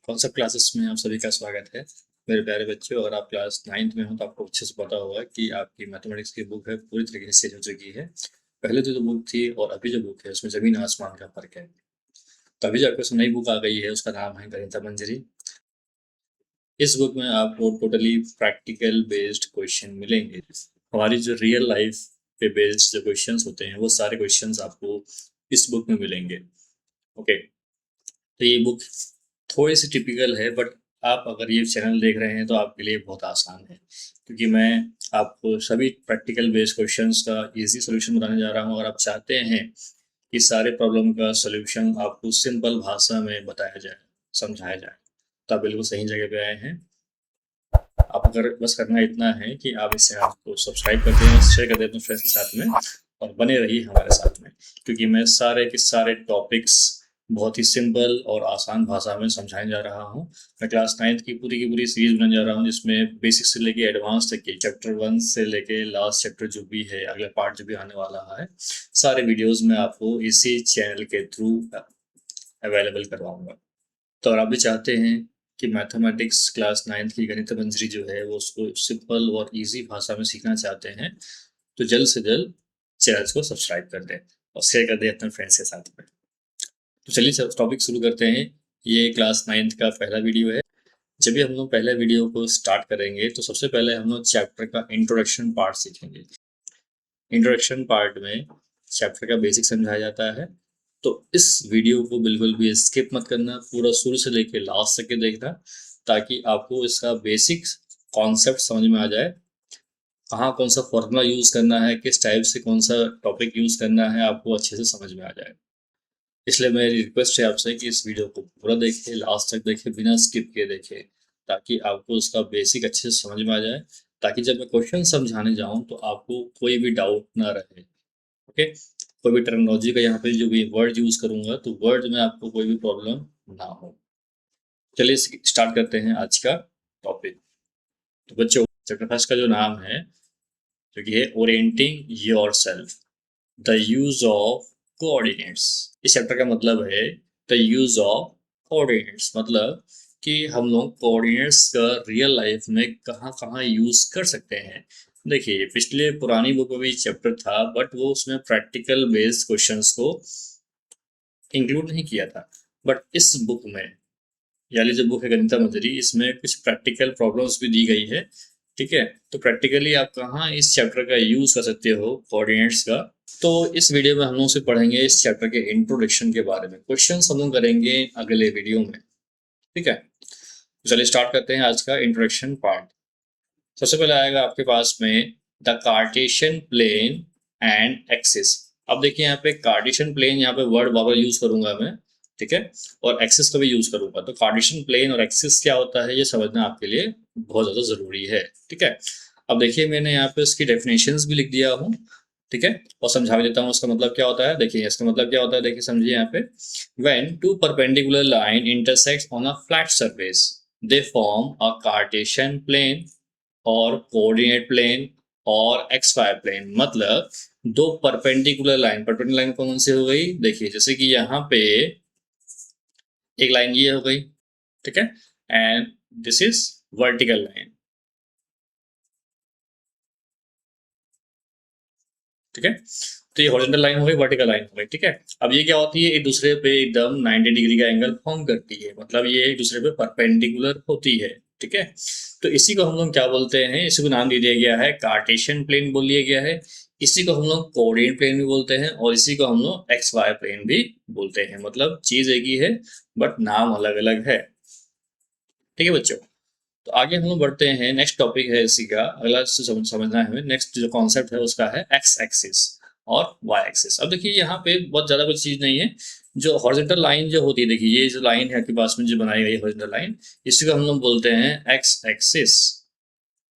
Concept classes में आप सभी का स्वागत है। मेरे प्यारे बच्चों, अगर आप क्लास 9th में हो तो आपको अच्छे से पता होगा कि आपकी मैथमेटिक्स की बुक है पूरी तरीके से चेंज हो चुकी है। पहले जो बुक थी और अभी जो बुक है उसमें ज़मीन आसमान का फ़र्क है। तो अभी जो आपके पास नई बुक आ गई है उसका नाम है गणित मंजरी। इस बुक में आपको टोटली प्रैक्टिकल बेस्ड क्वेश्चन मिलेंगे। हमारी जो रियल लाइफ पे बेस्ड जो क्वेश्चंस होते हैं वो सारे क्वेश्चंस आपको इस बुक में मिलेंगे। ओके, तो ये बुक थोड़ी सी टिपिकल है, बट आप अगर ये चैनल देख रहे हैं तो आपके लिए बहुत आसान है, क्योंकि मैं आपको सभी प्रैक्टिकल बेस्ड क्वेश्चंस का इजी सॉल्यूशन बताने जा रहा हूँ। अगर आप चाहते हैं कि सारे प्रॉब्लम का सॉल्यूशन आपको सिंपल भाषा में बताया जाए, समझाया जाए, तो आप बिल्कुल सही जगह पे आए हैं। आप अगर बस करना इतना है कि आप इस चैनल को सब्सक्राइब कर दें, शेयर कर दें अपने फ्रेंड्स के साथ में, और बने रहिए हमारे साथ में, क्योंकि मैं सारे के सारे टॉपिक्स बहुत ही सिंपल और आसान भाषा में समझाने जा रहा हूँ। मैं क्लास 9th की पूरी सीरीज बनाने जा रहा हूँ, जिसमें बेसिक से लेके एडवांस तक के चैप्टर 1 से लेके लास्ट चैप्टर जो भी है, अगला पार्ट जो भी आने वाला है, सारे वीडियोस में आपको इसी चैनल के थ्रू अवेलेबल करवाऊंगा। तो अगर आप भी चाहते हैं कि मैथमेटिक्स क्लास 9th की गणित मंजरी जो है वो उसको सिंपल और इजी भाषा में सीखना चाहते हैं, तो जल्द से जल्द चैनल को सब्सक्राइब कर दें और शेयर कर दें अपने फ्रेंड्स के साथ में। तो चलिए टॉपिक शुरू करते हैं। ये क्लास 9th का पहला वीडियो है। जब भी हम लोग पहले वीडियो को स्टार्ट करेंगे तो सबसे पहले हम लोग चैप्टर का इंट्रोडक्शन पार्ट सीखेंगे। इंट्रोडक्शन पार्ट में चैप्टर का बेसिक समझाया जाता है। तो इस वीडियो को बिल्कुल भी स्किप मत करना, पूरा शुरू से लेके लास्ट तक के देखना, ताकि आपको इसका बेसिक कॉन्सेप्ट समझ में आ जाए। कहाँ कौन सा फॉर्मूला यूज़ करना है, किस टाइप से कौन सा टॉपिक यूज़ करना है, आपको अच्छे से समझ में आ जाए। इसलिए मेरी रिक्वेस्ट है आपसे कि इस वीडियो को पूरा देखें, लास्ट तक देखें, बिना स्किप किए देखें, ताकि आपको उसका बेसिक अच्छे से समझ में आ जाए, ताकि जब मैं क्वेश्चन समझाने जाऊँ तो आपको कोई भी डाउट ना रहे। ओके, कोई भी टर्मिनोलॉजी का यहाँ पे जो भी वर्ड यूज़ करूँगा तो वर्ड में आपको कोई भी प्रॉब्लम ना हो। चलिए स्टार्ट करते हैं आज का टॉपिक। तो बच्चों, चैप्टर फर्स्ट का जो नाम है जो कि है orienting yourself, the use of coordinates. इस चैप्टर का मतलब है द यूज ऑफ कोऑर्डिनेट्स, मतलब कि हम लोग कोऑर्डिनेट्स का रियल लाइफ में कहाँ कहाँ यूज कर सकते हैं। देखिए, पिछले पुरानी बुक में भी चैप्टर था, बट वो उसमें प्रैक्टिकल बेस्ड क्वेश्चंस को इंक्लूड नहीं किया था। बट इस बुक में, यानी जो बुक है गणित मंजरी, इसमें कुछ प्रैक्टिकल प्रॉब्लम्स भी दी गई है। ठीक है, तो प्रैक्टिकली आप कहाँ इस चैप्टर का यूज कर सकते हो कोऑर्डिनेट्स का। तो इस वीडियो में हम लोग से पढ़ेंगे इस चैप्टर के इंट्रोडक्शन के बारे में। क्वेश्चन हम लोग करेंगे अगले वीडियो में। ठीक है, तो चलिए स्टार्ट करते हैं आज का इंट्रोडक्शन पार्ट। सबसे पहले आएगा आपके पास में the Cartesian plane and axis. अब देखिए यहाँ पे कार्टेशियन प्लेन, यहाँ पे वर्ड बार यूज करूंगा मैं, ठीक है, और एक्सिस का भी यूज करूंगा। तो कार्टेशियन प्लेन और एक्सिस क्या होता है ये समझना आपके लिए बहुत ज्यादा जरूरी है। ठीक है, अब देखिए मैंने यहाँ पे उसकी डेफिनेशंस भी लिख दिया हूँ। ठीक है, और समझा भी देता हूँ उसका मतलब क्या होता है। देखिए इसका मतलब क्या होता है, देखिए समझिए यहाँ पे, when two perpendicular line intersect on a flat surface they form a Cartesian plane और कोऑर्डिनेट प्लेन और एक्स वाई प्लेन। मतलब दो परपेंडिकुलर लाइन कौन सी हो गई, देखिए जैसे कि यहाँ पे एक लाइन ये हो गई, ठीक है, and this is vertical line. ठीक है, तो ये हॉरिजॉन्टल लाइन हो गई, वर्टिकल लाइन हो गई। ठीक है, अब ये क्या होती है, एक दूसरे पे एकदम 90 डिग्री का एंगल फॉर्म करती है, मतलब ये एक दूसरे पे परपेंडिकुलर होती है। ठीक है, तो इसी को हम लोग क्या बोलते हैं, इसी को नाम दे दिया गया है कार्टेशियन प्लेन बोल दिया गया है। इसी को हम लोग कोऑर्डिनेट प्लेन भी बोलते हैं, और इसी को हम लोग एक्स वाई प्लेन भी बोलते हैं। मतलब चीज एक ही है, बट नाम अलग अलग है। ठीक है बच्चों, तो आगे हम लोग बढ़ते हैं। नेक्स्ट टॉपिक है इसी का, अगला समझना है हमें। नेक्स्ट जो कॉन्सेप्ट है उसका है एक्स एक्सिस और वाई एक्सिस। अब देखिए यहाँ पे बहुत ज्यादा कुछ चीज नहीं है। जो हॉरिजॉन्टल लाइन जो होती है, देखिए ये जो लाइन है आपके पास में जो बनाई गई है हॉरिजॉन्टल लाइन, इसी को हम लोग बोलते हैं एक्स एक्सिस।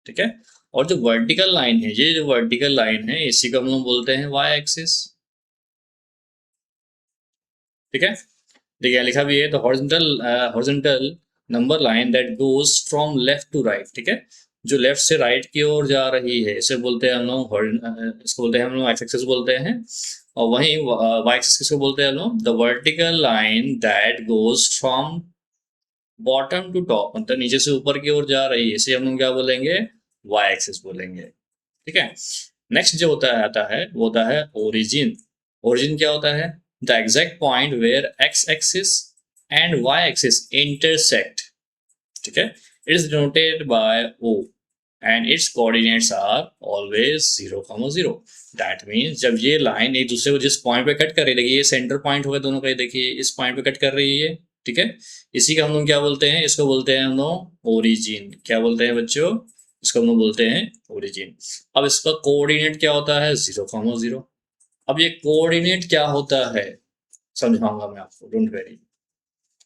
ठीक है, और जो वर्टिकल लाइन है, ये जो वर्टिकल लाइन है, इसी को हम लोग बोलते हैं वाई एक्सिस। ठीक है, देखिए लिखा भी है, तो horizontal number line that goes from left to right. ठीक है, जो लेफ्ट से राइट की ओर जा रही है, इसे बोलते हैं हम लोग इसको बोलते हैं हम लोग एक्स एक्सिस बोलते हैं। और वहीं वाई एक्सिस किसको बोलते हैं हम लोग, the vertical line that goes from bottom to top मतलब नीचे से ऊपर की ओर जा रही है, इसे हम लोग क्या बोलेंगे, वाई एक्सिस बोलेंगे। ठीक है। नेक्स्ट जो होता है आता है वो होता है ओरिजिन। ओरिजिन क्या होता है, the exact point where x axis and y axis intersect. ठीक है, it is denoted by O and its coordinates are always 0,0। That means जब ये लाइन एक दूसरे को जिस पॉइंट पे कट कर रही है, देखिए ये सेंटर पॉइंट होगा दोनों का, देखिए इस पॉइंट पे कट कर रही है। ठीक है, इसी का हम लोग क्या बोलते हैं, इसको बोलते हैं हम लोग ओरिजिन। क्या बोलते हैं बच्चों, इसको हम लोग बोलते हैं ओरिजिन। अब इसका कोऑर्डिनेट क्या होता है, 0,0। अब ये कोऑर्डिनेट क्या होता है समझाऊंगा मैं आपको, डोंट वेरी।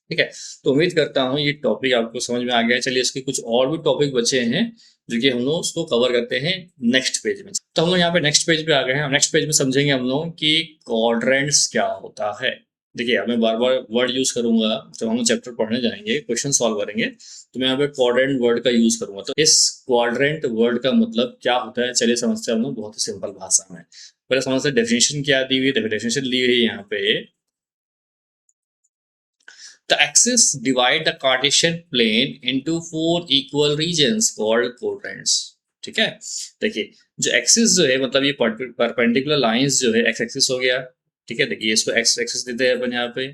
ठीक है, तो उम्मीद करता हूँ ये टॉपिक आपको समझ में आ गया है। चलिए इसके कुछ और भी टॉपिक बचे हैं जो कि हम लोग उसको कवर करते हैं नेक्स्ट पेज में। तो हम लोग यहाँ पे नेक्स्ट पेज पे आ गए हैं। नेक्स्ट पेज में समझेंगे हम लोग कि क्वाड्रेंट्स क्या होता है। देखिए अब मैं बार बार वर्ड यूज करूंगा, जब हम चैप्टर पढ़ने जाएंगे क्वेश्चन सॉल्व करेंगे तो मैं यहाँ पे क्वाड्रेंट वर्ड का यूज करूंगा। तो इस क्वाड्रेंट वर्ड का मतलब क्या होता है, चलिए समझते हैं हम लोग बहुत ही सिंपल भाषा में। पहले समझते हैं डेफिनेशन क्या दी हुई है। डेफिनेशन ली हुई है यहाँ पे, the axis divide the Cartesian plane into four equal regions called quadrants। ठीक है, देखिए जो एक्सिस जो है मतलब ये परपेंडिकुलर लाइंस जो है एक्स एक्सिस हो गया। ठीक है, देखिए इसको एक्स एक्सिस देते हैं अपन यहाँ पे,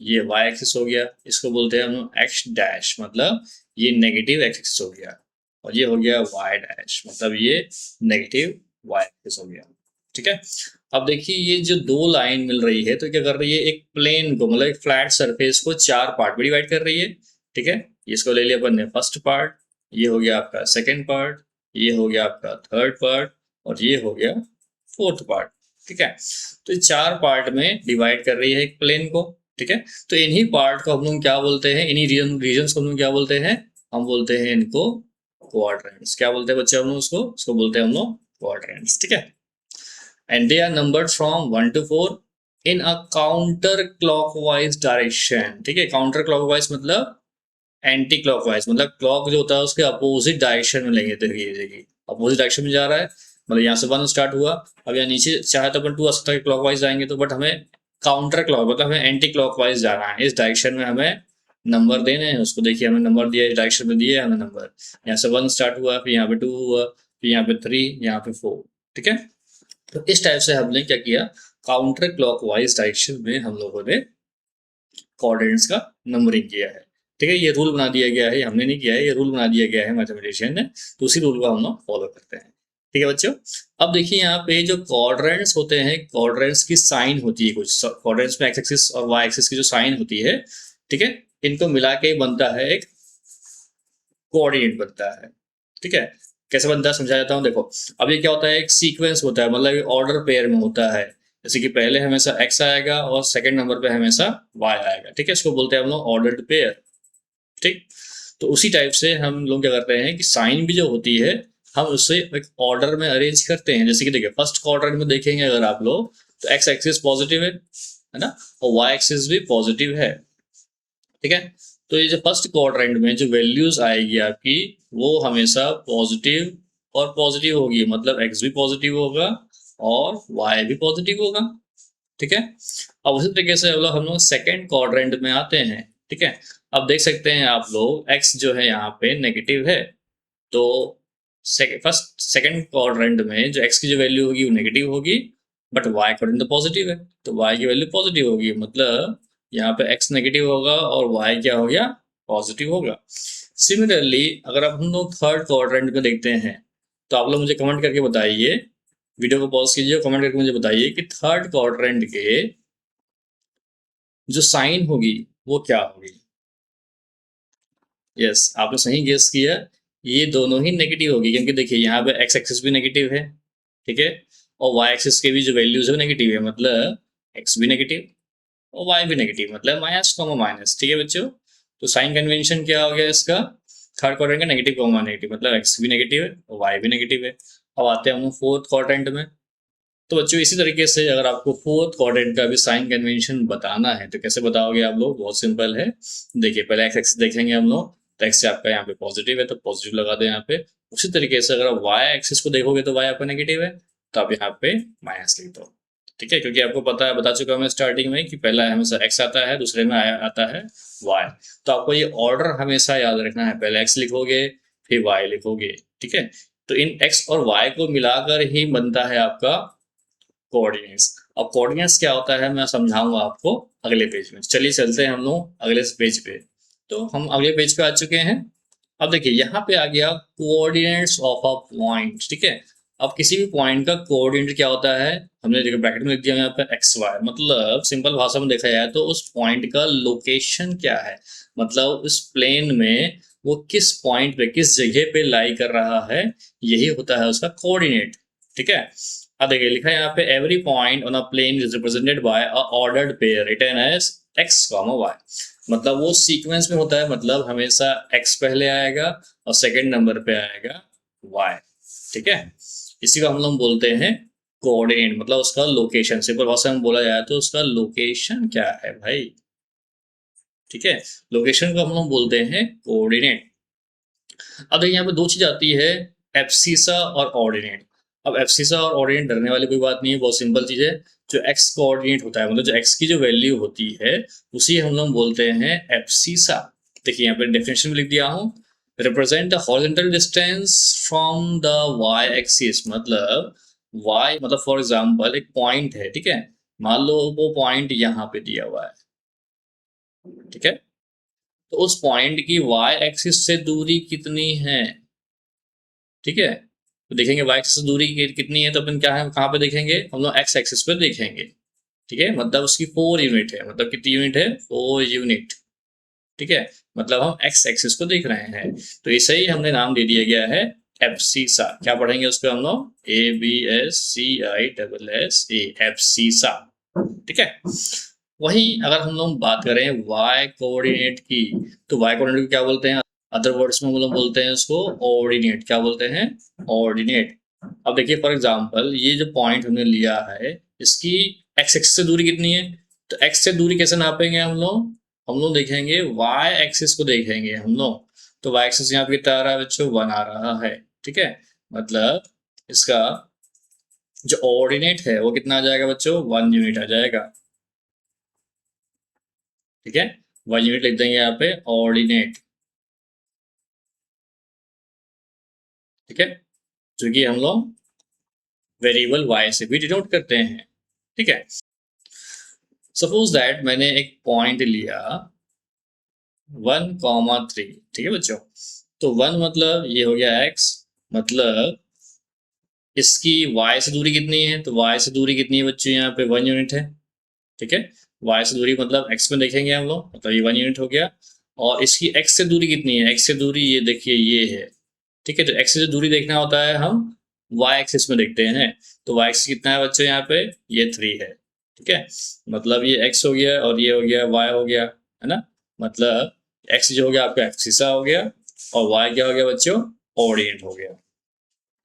ये वाई एक्सिस हो गया, इसको बोलते हैं हम लोग एक्स डैश, मतलब ये नेगेटिव एक्स एक्सिस हो गया। और ये हो गया वाई डैश, मतलब ये नेगेटिव वाई एक्सिस हो गया। ठीक है, अब देखिए ये जो दो लाइन मिल रही है तो क्या कर रही है, एक प्लेन को मतलब एक फ्लैट सरफेस को चार पार्ट में डिवाइड कर रही है। ठीक है, इसको ले लिया अपन ने फर्स्ट पार्ट, ये हो गया आपका सेकंड पार्ट, ये हो गया आपका थर्ड पार्ट, और ये हो गया फोर्थ पार्ट। ठीक है, तो ये चार पार्ट में डिवाइड कर रही है एक प्लेन को। ठीक है, तो इन्हीं पार्ट को हम लोग क्या बोलते हैं, इन्हीं रीजन को हम लोग क्या बोलते हैं, हम बोलते हैं इनको क्वाड्रेंट्स। क्या बोलते हैं बच्चे हम लोग उसको, उसको बोलते हैं हम लोग क्वाड्रेंट्स। ठीक है, and they are numbered from 1 to 4 in a counter clockwise direction। ठीक है, काउंटर क्लॉकवाइज मतलब एंटी क्लॉकवाइज, मतलब क्लॉक जो होता है उसके अपोजिट डायरेक्शन में लेंगे। देखिए अपोजिट डायरेक्शन में जा रहा है, मतलब यहाँ से 1 स्टार्ट हुआ, अब यहाँ नीचे चाहे तो अपन 2 आ सकता है क्लॉकवाइज जाएंगे तो, बट हमें काउंटर क्लॉक मतलब हमें एंटी क्लॉकवाइज जाना है, इस डायरेक्शन में हमें नंबर देने हैं उसको। देखिए हमें नंबर दिया, इस डायरेक्शन में दिए हमें नंबर, यहाँ से 1 स्टार्ट हुआ, फिर यहाँ पे 2 हुआ, फिर यहाँ पे 3, यहाँ पे 4। ठीक है, तो इस टाइप से हमने क्या किया, काउंटर क्लॉकवाइज डायरेक्शन में हम लोगों ने कोऑर्डिनेट्स का नंबरिंग किया है। ठीक है, ये रूल बना दिया गया है, हमने नहीं किया है, ये रूल बना दिया गया है मैथमेटिशियन ने, तो उसी रूल को हम लोग फॉलो करते हैं। ठीक है बच्चों, अब देखिए यहाँ पे जो क्वाड्रेंट्स होते हैं, क्वाड्रेंट्स की साइन होती है कुछ, क्वाड्रेंट्स में एक्स एक्सिस और वाई एक्सिस की जो साइन होती है, ठीक है, इनको मिला के बनता है एक कोऑर्डिनेट बनता है। ठीक है, कैसे बनता है समझा जाता हूँ। देखो अब ये क्या होता है, एक सीक्वेंस होता है, मतलब ऑर्डर पेयर में होता है। जैसे कि पहले हमेशा एक्स आएगा और सेकंड नंबर पे हमेशा वाई आएगा। ठीक है, इसको बोलते हैं हम लोग ऑर्डर्ड पेयर। ठीक, तो उसी टाइप से हम लोग क्या करते हैं कि साइन भी जो होती है हम उससे एक ऑर्डर में अरेंज करते हैं। जैसे कि देखिए फर्स्ट क्वाड्रेंट में देखेंगे अगर आप लोग तो एक्स एक्सिस पॉजिटिव है ना, और वाई एक्सिस भी पॉजिटिव है। ठीक है, तो ये जो फर्स्ट क्वाड्रेंट में जो वैल्यूज आएगी आपकी वो हमेशा पॉजिटिव और पॉजिटिव होगी, मतलब एक्स भी पॉजिटिव होगा और वाई भी पॉजिटिव होगा। ठीक है, अब उसी तरीके से हम लोग सेकेंड क्वाड्रेंट में आते हैं। ठीक है, अब देख सकते हैं आप लोग एक्स जो है यहाँ पे नेगेटिव है, तो फर्स्ट सेकंड क्वाड्रेंट में जो एक्स की जो वैल्यू होगी वो नेगेटिव होगी, बट वाई क्वाड्रेंट तो पॉजिटिव है, तो वाई की वैल्यू पॉजिटिव होगी, मतलब यहाँ पे एक्स नेगेटिव होगा और वाई क्या हो गया, पॉजिटिव होगा। सिमिलरली अगर आप हम लोग थर्ड क्वाड्रेंट में देखते हैं तो आप लोग मुझे कमेंट करके बताइए, वीडियो को पॉज कीजिए, कमेंट करके मुझे बताइए कि थर्ड क्वाड्रेंट के जो साइन होगी वो क्या होगी। यस, आपने सही गेस किया, ये दोनों ही नेगेटिव होगी, क्योंकि देखिए यहाँ पे एक्स एक्सिस भी नेगेटिव है। ठीक है, और वाई एक्सिस के भी जो वैल्यूज है नेगेटिव है, मतलब एक्स भी नेगेटिव और वाई भी नेगेटिव, मतलब माइनस कॉमा माइनस। ठीक है बच्चों, तो साइन कन्वेंशन क्या हो गया इसका, थर्ड क्वाड्रेंट का नेगेटिव कॉमा नेगेटिव, मतलब एक्स भी नेगेटिव है और वाई भी नेगेटिव है। अब आते हैं हम फोर्थ क्वाड्रेंट में। तो बच्चों इसी तरीके से अगर आपको फोर्थ क्वाड्रेंट का भी साइन कन्वेंशन बताना है तो कैसे बताओगे आप लोग, बहुत सिंपल है। देखिए पहले एक्स एक्सिस देखेंगे हम लोग, तो एक्स से आपका यहाँ पे पॉजिटिव है तो पॉजिटिव लगा दो यहाँ पे। उसी तरीके से अगर आप वाई एक्सिस को देखोगे तो वाई आपका नेगेटिव है तो आप यहाँ पे माइनस लिख दो। ठीक है, क्योंकि आपको पता है, बता चुका हूं मैं स्टार्टिंग में कि पहला हमेशा x आता है, दूसरे में आता है y। तो आपको ये ऑर्डर हमेशा याद रखना है, पहले x लिखोगे फिर y लिखोगे। ठीक है, तो इन x और y को मिलाकर ही बनता है आपका कोऑर्डिनेट्स। अब कोऑर्डिनेट्स क्या होता है मैं समझाऊंगा आपको अगले पेज में। चलिए चलते हैं हम लोग अगले पेज पे। तो हम अगले पेज पे आ चुके हैं। अब देखिए यहाँ पे आ गया कोऑर्डिनेट्स ऑफ अ पॉइंट। ठीक है, अब किसी भी पॉइंट का कोऑर्डिनेट क्या होता है, हमने देखो ब्रैकेट में लिख दिया यहाँ पे एक्स वाई। मतलब सिंपल भाषा में देखा जाए तो उस पॉइंट का लोकेशन क्या है, मतलब उस प्लेन में वो किस पॉइंट पे, किस जगह पे लाई कर रहा है, यही होता है उसका कोऑर्डिनेट। ठीक है, अब देखिए लिखा है यहाँ पे every point on a plane is represented by a ordered pair written as x comma y. मतलब वो सीक्वेंस में होता है, मतलब हमेशा x पहले आएगा और सेकंड नंबर पे आएगा y। ठीक है, इसी को हम लोग बोलते हैं कोऑर्डिनेट, मतलब उसका लोकेशन। सिंपल भाषा में बोला जाए तो उसका लोकेशन क्या है भाई। ठीक है, लोकेशन को हम लोग बोलते हैं कोऑर्डिनेट। अब देखिए यहाँ पे दो चीज आती है, एब्सिसा और ऑर्डिनेट। अब एब्सिसा और ऑर्डिनेट डरने वाली कोई बात नहीं है, बहुत सिंपल चीज है। जो एक्स कोऑर्डिनेट होता है, मतलब जो एक्स की जो वैल्यू होती है उसी हम लोग बोलते हैं एब्सिसा। देखिए यहाँ पे डेफिनेशन में लिख दिया हूँ, represent the horizontal distance from the y axis. मतलब वाई मतलब फॉर एग्जांपल एक पॉइंट है, ठीक है, मान लो वो पॉइंट यहाँ पे दिया हुआ है। ठीक है, तो उस पॉइंट की वाई एक्सिस से दूरी कितनी है। ठीक है, तो देखेंगे वाई एक्सिस से दूरी कितनी है, तो अपन क्या है कहाँ पे देखेंगे, हम लोग एक्स एक्सिस पे देखेंगे। ठीक है, मतलब उसकी 4 यूनिट है, मतलब कितनी यूनिट है, 4 यूनिट। ठीक है, मतलब हम एक्स एक्सिस को देख रहे हैं, तो इसे ही हमने नाम दे दिया गया है एब्सिसा। क्या पढ़ेंगे उसको हम लोग, ABSCISS एब्सिसा। ठीक है, वही अगर हम लोग बात करें वाई कोऑर्डिनेट की, तो वाई कोऑर्डिनेट को क्या बोलते हैं, अदर वर्ड्स में हम लोग बोलते हैं इसको ऑर्डिनेट। क्या बोलते हैं, ऑर्डिनेट। अब देखिए फॉर एग्जांपल ये जो पॉइंट हमने लिया है, इसकी एक्स एक्सिस से दूरी कितनी है, तो एक्स से दूरी कैसे नापेंगे हम लोग, हम लोग देखेंगे वाई एक्सिस को देखेंगे हम लोग। तो वाई एक्सिस यहाँ पे कितना आ रहा है बच्चों, 1 आ रहा है। ठीक है, मतलब इसका जो ऑर्डिनेट है वो कितना आ जाएगा बच्चों, 1 यूनिट आ जाएगा। ठीक है, 1 यूनिट लिख देंगे यहाँ पे ऑर्डिनेट। ठीक है, जो कि हम लोग वेरिएबल y से भी डिनोट करते हैं। ठीक है, सपोज दैट मैंने एक पॉइंट लिया 1,3। ठीक है बच्चों, तो 1 मतलब ये हो गया x, मतलब इसकी y से दूरी कितनी है, तो y से दूरी कितनी है बच्चों, यहाँ पे 1 यूनिट है। ठीक है, y से दूरी मतलब x में देखेंगे हम लोग, मतलब ये 1 यूनिट हो गया। और इसकी x से दूरी कितनी है, x से दूरी ये देखिए ये है। ठीक है, तो x से जो दूरी देखना होता है हम y एक्सिस में देखते हैं। तो y एक्सिस कितना है बच्चों, यहाँ पे ये 3 है। ठीक है, मतलब ये x हो गया और ये हो गया y हो गया, है ना। मतलब x जो हो गया आपका एक्सिसा हो गया और y क्या हो गया बच्चों, ऑर्डिनेट हो गया।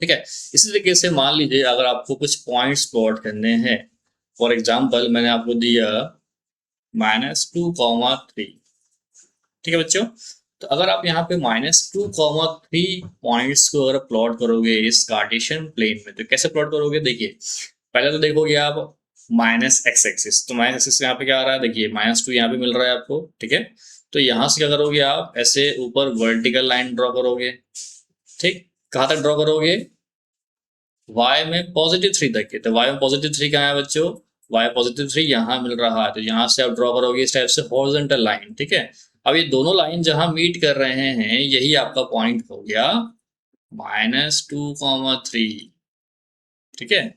ठीक है, इसी तरीके से मान लीजिए अगर आपको कुछ पॉइंट्स प्लॉट करने हैं, फॉर एग्जाम्पल मैंने आपको दिया -2,3। ठीक है बच्चों, तो अगर आप यहाँ पे -2,3 पॉइंट्स को अगर प्लॉट करोगे इस कार्टेशियन प्लेन में, तो कैसे प्लॉट करोगे, देखिए पहले तो देखोगे आप माइनस एक्स एक्सिस, तो माइनस एक्सिस यहाँ पे क्या आ रहा है, देखिए -2 यहाँ पे मिल रहा है आपको। ठीक है, तो यहाँ से क्या करोगे आप, ऐसे ऊपर वर्टिकल लाइन ड्रॉ करोगे। ठीक, कहाँ तक ड्रॉ करोगे, y में +3 तक के। तो y में +3 कहाँ है बच्चों, y +3 यहाँ मिल रहा है, तो यहाँ से आप ड्रॉ करोगे इस टाइप से हॉरिजॉन्टल लाइन। ठीक है, अब ये दोनों लाइन जहाँ मीट कर रहे हैं यही आपका पॉइंट हो गया -2,3। ठीक है,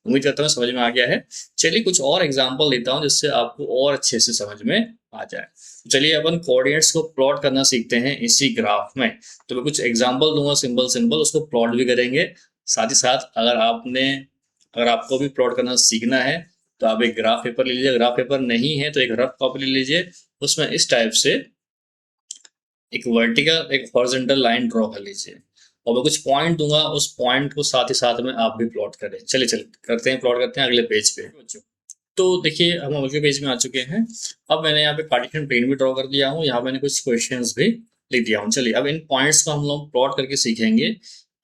उम्मीद करता हूँ समझ में आ गया है। चलिए कुछ और एग्जांपल लेता हूँ जिससे आपको और अच्छे से समझ में आ जाए। चलिए अपन कोऑर्डिनेट्स को प्लॉट करना सीखते हैं इसी ग्राफ में। तो मैं कुछ एग्जांपल दूंगा सिंपल सिंपल, उसको प्लॉट भी करेंगे साथ ही साथ। अगर आपको भी प्लॉट करना सीखना है तो आप एक ग्राफ पेपर ले लीजिए, ग्राफ पेपर नहीं है तो एक रफ कॉपी ले लीजिए, उसमें इस टाइप से एक वर्टिकल एक हॉरिजॉन्टल लाइन ड्रॉ कर लीजिए और मैं कुछ पॉइंट दूंगा, उस पॉइंट को साथ ही साथ में आप भी प्लॉट करें। चलिए चलिए करते हैं, प्लॉट करते हैं अगले पेज पे बच्चों। तो देखिए हम अगले पेज में आ चुके हैं। अब मैंने यहाँ पे कार्टेशियन प्लेन भी ड्रॉ कर दिया हूँ, यहाँ मैंने कुछ क्वेश्चंस भी लिख दिया हूँ। चलिए अब इन पॉइंट्स को हम लोग प्लॉट करके सीखेंगे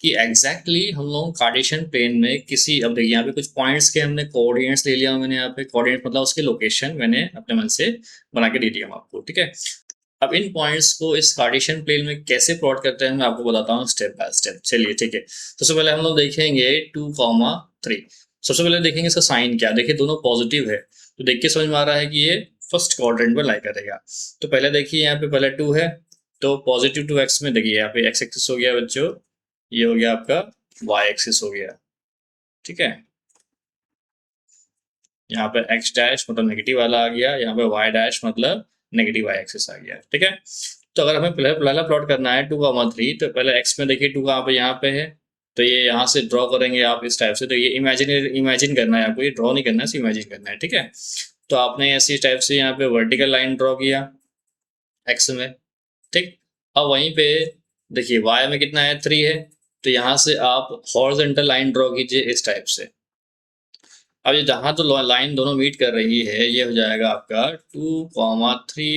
कि एग्जैक्टली हम लोग कार्टेशियन प्लेन में किसी, अब देखिए यहाँ पे कुछ पॉइंट्स के हमने कोऑर्डिनेट्स ले लिया, मैंने यहाँ पे कोऑर्डिनेट मतलब उसके लोकेशन मैंने अपने मन से बना के दे दिया आपको, ठीक है। अब इन पॉइंट्स को इस कार्टेशियन प्लेन में कैसे प्लॉट करते हैं मैं आपको बताता हूँ स्टेप बाय स्टेप। चलिए ठीक है, सबसे पहले हम लोग देखेंगे 2,3। सबसे पहले देखेंगे इसका साइन क्या, देखिए दोनों पॉजिटिव है तो देख के समझ में आ रहा है कि ये फर्स्ट क्वाड्रेंट में लाई करेगा। तो पहले देखिए यहाँ पे पहले 2 है तो पॉजिटिव 2x में देखिए यहाँ पे x एक्सिस हो गया बच्चों, ये हो गया आपका y एक्सिस हो गया, ठीक है। यहाँ पे x डैश मतलब नेगेटिव वाला आ गया, यहाँ पे y डैश मतलब नेगेटिव y एक्सिस आ गया, ठीक है। तो अगर हमें पहला प्लॉट करना है 2,3 तो पहले x में देखिए 2 कहाँ पे, यहाँ पे है तो ये यहाँ से ड्रॉ करेंगे आप इस टाइप से। तो ये इमेजिन करना है आपको, ये ड्रॉ नहीं करना है, इमेजिन करना है, ठीक है। तो आपने ऐसी टाइप से यहाँ पे वर्टिकल लाइन ड्रॉ किया x में, ठीक। अब वहीं पे देखिए y में कितना है 3 है तो यहाँ से आप हॉरिजॉन्टल लाइन ड्रॉ कीजिए इस टाइप से। अब ये जहाँ तो लाइन दोनों मीट कर रही है ये हो जाएगा आपका 2,3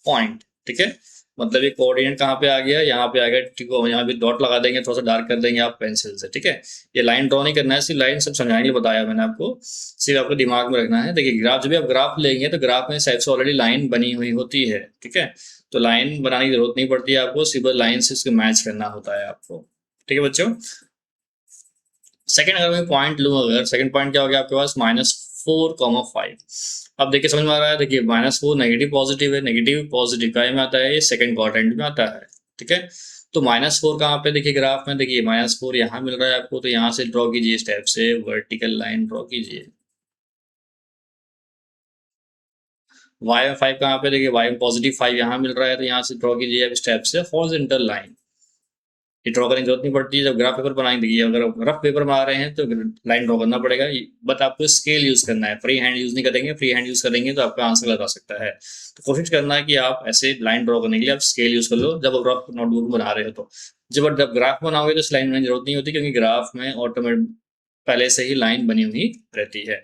पॉइंट, ठीक है। मतलब ये कोऑर्डिनेट कहाँ पे आ गया, यहाँ पे आ गया, ठीक है। यहाँ पे डॉट लगा देंगे, थोड़ा सा डार्क कर देंगे आप पेंसिल से, ठीक है। ये लाइन ड्रॉ नहीं करना है, सिर्फ लाइन सब समझाने के लिए बताया मैंने आपको, सिर्फ आपको दिमाग में रखना है। देखिए ग्राफ, जब भी आप ग्राफ लेंगे तो ग्राफ में साइड से ऑलरेडी लाइन बनी हुई होती है, ठीक है। तो लाइन बनाने की जरूरत नहीं पड़ती है आपको, सिर्फ लाइन से इसको मैच करना होता है आपको, ठीक है बच्चों। सेकंड अगर मैं पॉइंट लूँ, अगर सेकंड पॉइंट क्या हो गया आपके पास -4,5। अब देखिए समझ में आ रहा है, देखिए -4 नेगेटिव पॉजिटिव है, नेगेटिव पॉजिटिव का में आता है, ये सेकंड क्वाड्रेंट में आता है, ठीक है। तो -4 कहाँ पे, देखिए ग्राफ में देखिए -4 यहाँ मिल रहा है आपको, तो यहाँ से ड्रॉ कीजिए स्टेप से वर्टिकल लाइन ड्रॉ कीजिए। y में 5 कहाँ पे, देखिए y में पॉजिटिव 5 यहाँ मिल रहा है तो यहाँ से ड्रॉ कीजिए अब स्टेप से हॉरिजॉन्टल लाइन। ये ड्रॉ करने की जरूरत नहीं पड़ती है, जब ग्राफ पेपर बनाएंगे, देखिए अगर रफ पेपर बना रहे हैं तो लाइन ड्रॉ करना पड़ेगा, बट आपको स्केल यूज करना है, फ्री हैंड यूज नहीं करेंगे, फ्री हैंड यूज करेंगे तो आपका आंसर लगा सकता है। तो कोशिश करना है कि आप ऐसे लाइन ड्रॉ करने के लिए आप स्केल यूज कर लो जब आप रफ नोटबुक बना रहे हो। तो जब ग्राफ बनाओगे तो लाइन बनाने की जरूरत नहीं होती, क्योंकि ग्राफ में ऑटोमेटिक पहले से ही लाइन बनी हुई रहती है।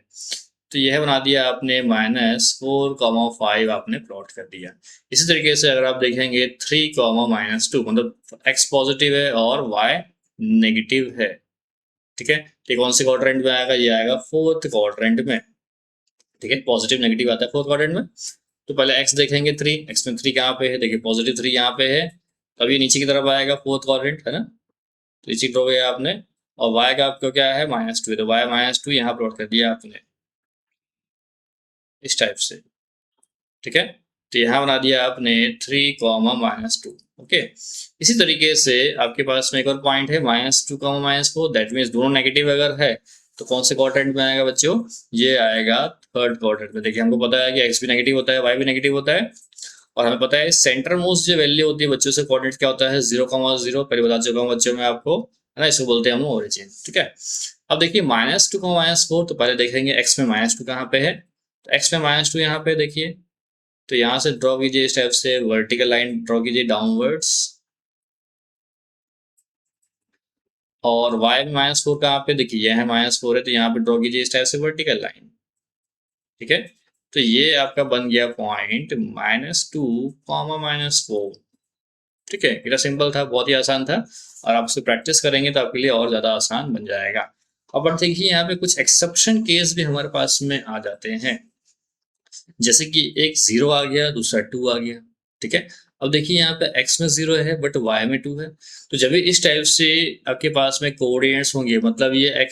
तो यह बना दिया आपने -4,5 आपने प्लॉट कर दिया। इसी तरीके से अगर आप देखेंगे 3,-2 मतलब x पॉजिटिव है और y नेगेटिव है, ठीक है। तो कौन से क्वाड्रेंट में आएगा, ये आएगा फोर्थ क्वाड्रेंट में, ठीक है। पॉजिटिव नेगेटिव आता है फोर्थ क्वाड्रेंट में। तो पहले x देखेंगे 3, x में 3 कहाँ पे है, देखिए पॉजिटिव 3 यहाँ पे है, अब ये नीचे की तरफ आएगा फोर्थ क्वाड्रेंट, है ना। तो नीचे ड्रॉ किया आपने, और y का आपको क्या है -2, तो y -2 यहाँ प्लॉट कर दिया आपने इस टाइप से, ठीक है। तो यहाँ बना दिया आपने 3, -2, ओके। इसी तरीके से आपके पास में एक और पॉइंट है -2, -4, दैट मीन्स दोनों नेगेटिव अगर है तो कौन से क्वाड्रेंट में आएगा बच्चों, ये आएगा थर्ड क्वाड्रेंट में। देखिए हमको पता है कि x भी नेगेटिव होता है, y भी नेगेटिव होता है, और हमें पता है सेंटर मोस्ट जो वैल्यू होती है बच्चों से कोऑर्डिनेट क्या होता है 0,0, पहले बता चुका हूँ बच्चों में आपको, है ना, इसको बोलते हैं हम ओरिजिन, ठीक है। अब देखिए -2, -4 तो पहले देखेंगे x में -2 कहाँ पे है, तो x में -2 यहाँ पे देखिए, तो यहाँ से ड्रॉ कीजिए इस टाइप से वर्टिकल लाइन ड्रॉ कीजिए डाउनवर्ड्स, और y में -4 कहाँ पे, देखिए यह है -4 है तो यहाँ पे ड्रॉ कीजिए इस टाइप से वर्टिकल लाइन, ठीक है। तो ये आपका बन गया पॉइंट -2, -4, ठीक है। इतना सिंपल था, बहुत ही आसान था, और आप इसे प्रैक्टिस करेंगे तो आपके लिए और ज़्यादा आसान बन जाएगा। अब देखिए यहाँ पे कुछ एक्सेप्शन केस भी हमारे पास में आ जाते हैं, जैसे कि एक 0 आ गया, दूसरा 2 आ गया, ठीक है। अब देखिए यहाँ पे x में 0 है बट y में 2 है, तो जब भी इस टाइप से आपके पास में कोऑर्डिनेट्स होंगे मतलब ये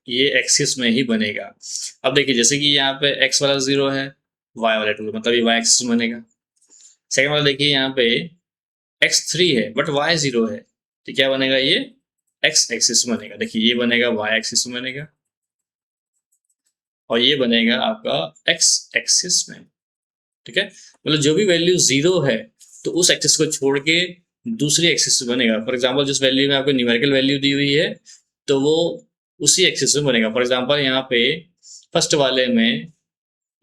ये एक्सिस में ही बनेगा। अब देखिए जैसे कि यहाँ पे x वाला 0 है, y वाला 2 है, मतलब ये y एक्सिस में बनेगा। सेकंड वाला देखिए यहाँ पे x3 है बट y 0 है, तो क्या बनेगा, ये x एक्सिस में बनेगा। देखिए ये बनेगा y एक्सिस में बनेगा, और ये बनेगा आपका x एक्सिस में, ठीक है। मतलब जो भी वैल्यू 0 है तो उस एक्सिस को छोड़ के दूसरी एक्सिस में बनेगा। फॉर एग्जांपल जिस वैल्यू में आपको न्यूमेरिकल वैल्यू दी हुई है तो वो उसी एक्सिस में बनेगा। फॉर एग्जांपल यहाँ पे फर्स्ट वाले में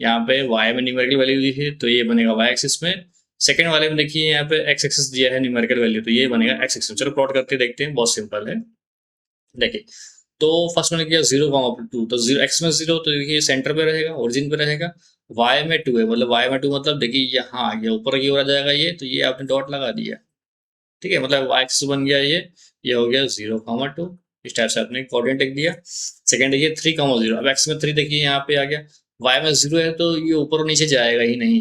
यहाँ पे y में न्यूमेरिकल वैल्यू दी है तो ये बनेगा y एक्सिस में। सेकंड वाले में देखिए यहाँ पे x एक्सिस दिया है न्यूमेरिकल वैल्यू, तो ये बनेगा x एक्सिस। चलो प्लॉट करके देखते हैं, बहुत सिंपल है। देखिए तो फर्स्ट मैंने किया 0,2, तो 0 x में 0 तो देखिए सेंटर पे रहेगा, ओरिजिन पे रहेगा। y में 2 है, मतलब y में 2 मतलब देखिए यहाँ आ गया, ऊपर की ओर आ जाएगा ये, तो ये आपने डॉट लगा दिया, ठीक है, मतलब y एक्सिस बन गया ये हो गया 0,2। इस टाइप से आपने कोऑर्डिनेट लिख दिया। सेकंड है ये 3,0। अब x में 3 देखिए यहाँ पे आ गया, y में 0 है तो ये ऊपर और नीचे जाएगा ही नहीं।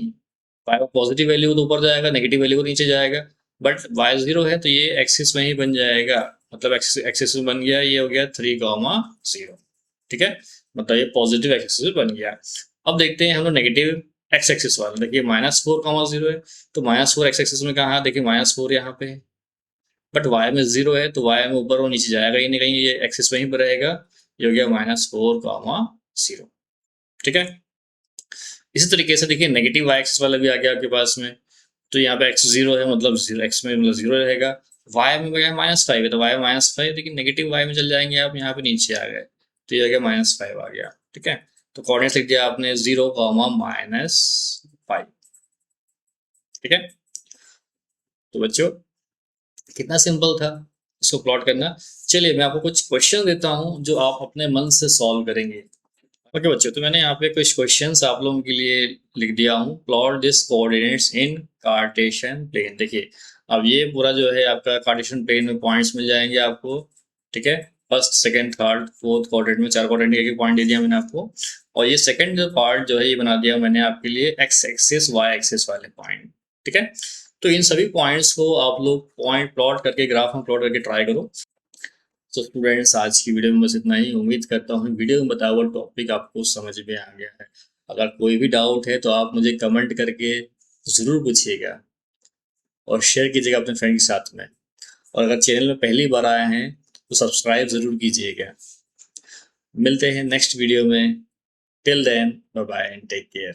y में पॉजिटिव वैल्यू हो तो ऊपर जाएगा, नेगेटिव वैल्यू हो नीचे जाएगा। बट y 0 है तो ये एक्सिस में ही बन जाएगा, मतलब एक्सिस में बन गया, ये हो गया 3,0। ठीक है, मतलब ये पॉजिटिव एक्सिस बन गया। अब देखते हैं हम लोग नेगेटिव एक्स एक्सिस वाला। देखिए -4,0 है तो -4 एक्स एक्सिस में कहाँ, देखिए -4 यहाँ पे है। बट y में 0 है तो y में ऊपर और नीचे जाएगा ही नहीं कहीं, ये एक्सिस वहीं पर रहेगा। ये हो गया -4,0। ठीक है, इसी तरीके से देखिए नेगेटिव y एक्सिस वाला भी आ गया आपके पास में। तो यहाँ पे x 0 है, मतलब x में मतलब 0 रहेगा। y में गया -5 है तो y में -5, लेकिन नेगेटिव y में चल जाएंगे आप, यहाँ पे नीचे आ गए तो ये आ गया -5 आ गया। ठीक है, तो कोऑर्डिनेट लिख दिया आपने 0, -5। ठीक है, तो बच्चों कितना सिंपल था इसको प्लॉट करना। चलिए मैं आपको कुछ क्वेश्चन देता हूँ जो आप अपने मन से सॉल्व करेंगे। ओके बच्चों, तो मैंने यहाँ पे कुछ क्वेश्चंस आप लोगों के लिए लिख दिया हूँ। Plot this coordinates in Cartesian plane. देखिए अब ये पूरा जो है आपका कार्टेशियन प्लेन में पॉइंट्स मिल जाएंगे आपको। ठीक है, first second third fourth quadrant में 4 क्वाड्रेंट के पॉइंट दे दिया मैंने आपको। और ये सेकंड जो पार्ट जो है ये बना दिया मैंने आपके लिए एक्स एक्सिस वाई एक्सिस वाले पॉइंट। ठीक है, तो इन सभी पॉइंट्स को आप लोग पॉइंट प्लॉट करके ग्राफ में प्लॉट करके ट्राई करो। तो स्टूडेंट्स आज की वीडियो में बस इतना ही। उम्मीद करता हूँ वीडियो में बताया हुआ टॉपिक आपको समझ में आ गया है। अगर कोई भी डाउट है तो आप मुझे कमेंट करके ज़रूर पूछिएगा और शेयर कीजिएगा अपने फ्रेंड के साथ में। और अगर चैनल में पहली बार आए हैं तो सब्सक्राइब ज़रूर कीजिएगा। मिलते हैं नेक्स्ट वीडियो में। Till then bye bye and take care.